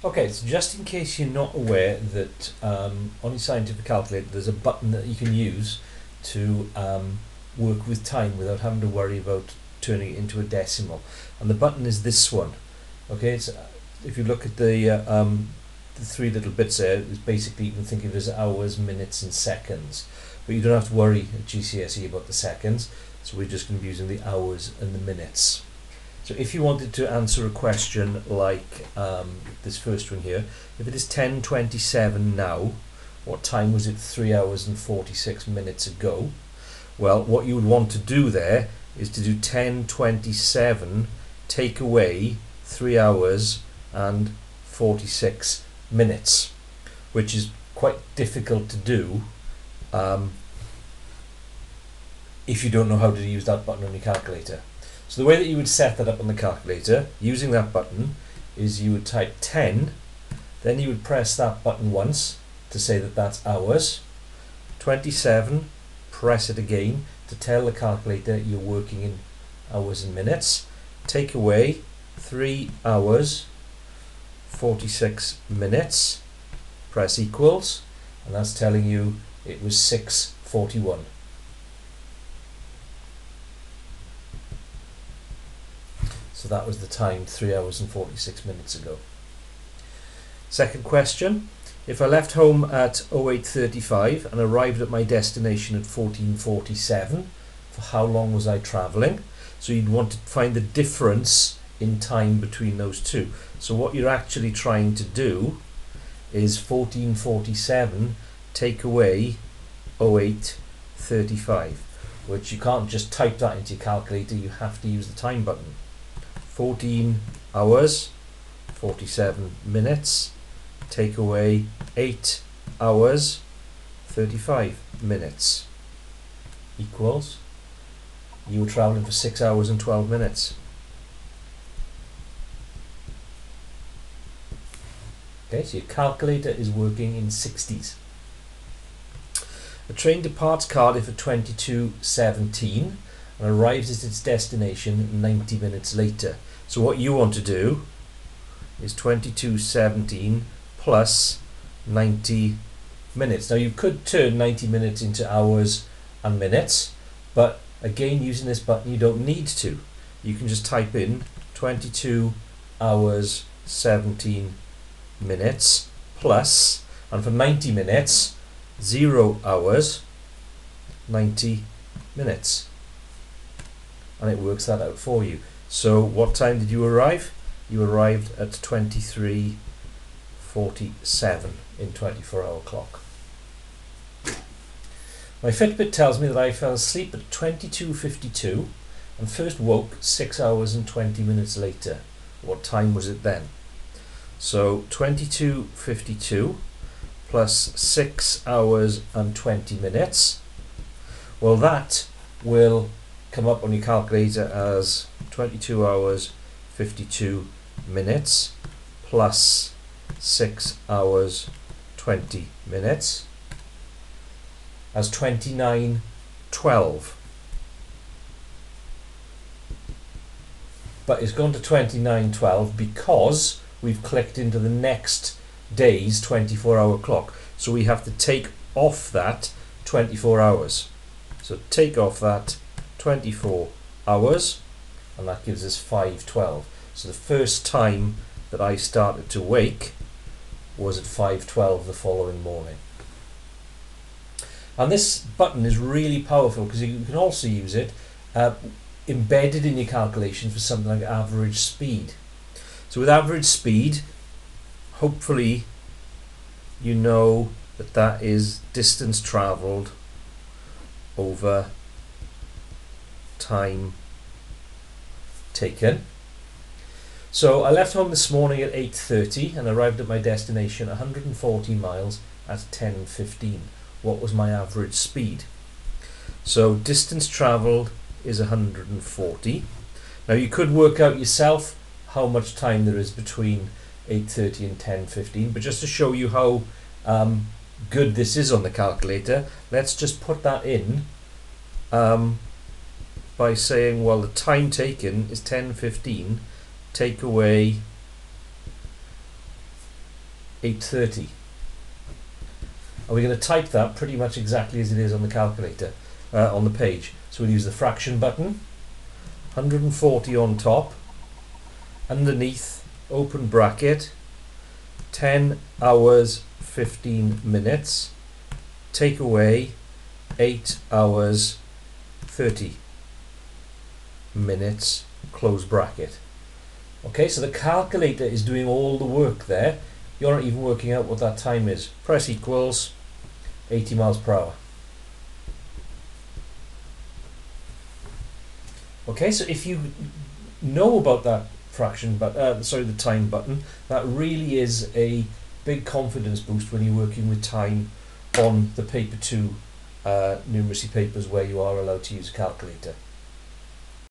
Okay, so just in case you're not aware that on your scientific calculator there's a button that you can use to work with time without having to worry about turning it into a decimal. And the button is this one. Okay, so if you look at the three little bits there, it's basically, you can think of it as hours, minutes and seconds. But you don't have to worry at GCSE about the seconds, so we're just going to be using the hours and the minutes. So if you wanted to answer a question like this first one here, if it is 10:27 now, what time was it 3 hours and 46 minutes ago? Well, what you would want to do there is to do 10:27 take away 3 hours and 46 minutes, which is quite difficult to do if you don't know how to use that button on your calculator. So the way that you would set that up on the calculator, using that button, is you would type 10, then you would press that button once to say that that's hours, 27, press it again to tell the calculator you're working in hours and minutes, take away 3 hours, 46 minutes, press equals, and that's telling you it was 6:41. So that was the time 3 hours and 46 minutes ago. Second question, if I left home at 08:35 and arrived at my destination at 14:47, for how long was I travelling? So you'd want to find the difference in time between those two. So what you're actually trying to do is 14:47 take away 08:35, which you can't just type that into your calculator, you have to use the time button. 14 hours, 47 minutes, take away 8 hours, 35 minutes, equals, you were travelling for 6 hours and 12 minutes. Okay, so your calculator is working in 60s. A train departs Cardiff at 22:17 and arrives at its destination 90 minutes later. So what you want to do is 22:17 plus 90 minutes. Now you could turn 90 minutes into hours and minutes, but again, using this button you don't need to. You can just type in 22 hours 17 minutes plus, and for 90 minutes, 0 hours 90 minutes. And it works that out for you. So what time did you arrive? You arrived at 23:47 in 24-hour clock. My Fitbit tells me that I fell asleep at 22:52 and first woke 6 hours and 20 minutes later. What time was it then? So 22:52 plus 6 hours and 20 minutes. Well, that will come up on your calculator as 22 hours 52 minutes plus 6 hours 20 minutes as 29:12. But it's gone to 29:12 because we've clicked into the next day's 24-hour clock. So we have to take off that 24 hours. So take off that 24 hours, and that gives us 5:12. So the first time that I started to wake was at 5:12 the following morning. And this button is really powerful because you can also use it embedded in your calculation for something like average speed. So with average speed, hopefully you know that that is distance travelled over time taken. So I left home this morning at 8:30 and arrived at my destination 140 miles at 10:15. What was my average speed? So distance travelled is 140. Now you could work out yourself how much time there is between 8:30 and 10:15, but just to show you how good this is on the calculator, let's just put that in by saying, well, the time taken is 10:15, take away 8:30. And we're going to type that pretty much exactly as it is on the calculator, on the page. So we'll use the fraction button, 140 on top, underneath, open bracket, 10 hours 15 minutes, take away 8 hours 30 minutes, close bracket. Okay, so the calculator is doing all the work there. You're not even working out what that time is. Press equals 80 miles per hour. Okay, so if you know about that fraction, but the time button, that really is a big confidence boost when you're working with time on the paper 2 numeracy papers where you are allowed to use a calculator.